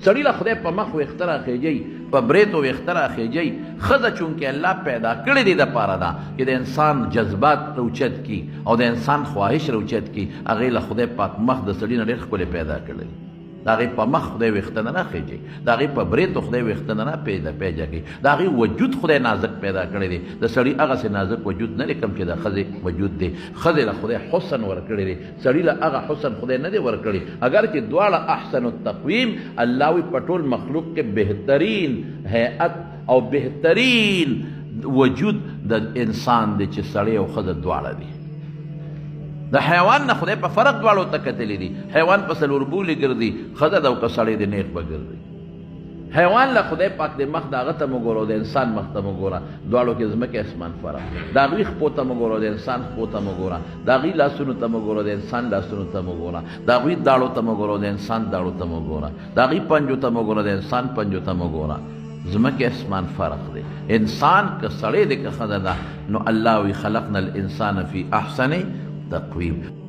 سړي له خدای په مخ ویښته راخیږي، په بریتو ویښته راخیږي. ښځه چونکې الله پیدا کړې دې دپاره ده چې د انسان جذبات روچت کي او د انسان خواهش روچت کي. هغې له خدای پاک مخ د سړي نه ډېر ښکلی پیدا کړی. د هغې په مخ خدای ویښته نه راخیږي، د هغې په بریتو خدای ویښته نه پیدا کوي، د هغې وجود خدای نازک پیدا کړی دی. د سړي هغسې نازک وجود نه دی کوم چې د ښځې وجود دی. ښځې له خدای حسن ورکړی دی، سړي له هغه حسن خدای نه دی ورکړی. اگر چې دواړه احسن التقویم، الله وی په ټول مخلوق کې بهترین هیئت او بهترین وجود د انسان دی چې سړی او ښځه دواړه دي. د حیوان نه خدای په فرق دواړو ته کتلی دي. حیوان په څلور بولې ګرځي، ښځه ده او که سړی د نیغ به ګرځي. حیوان له خدای پاک د مخ د هغه ته مه ګوره او د انسان مخ ته مه ګوره، دواړو کې ځمکې اسمان فرق. د هغوی خپو ته مه ګوره او د انسان خپو ته مه ګوره، د هغوی لاسونو ته مه ګوره د انسان لاسونو ته مه ګوره، د هغوی داړو ته مه ګوره او د انسان داړو ته مه ګوره، د هغوی پنجو ته مه ګوره د انسان پنجو ته مه ګوره. ځمکې اسمان فرق دی. انسان که سړی دی که ښځه ده، نو الله وی خلقنا الانسان فی احسن تقویم.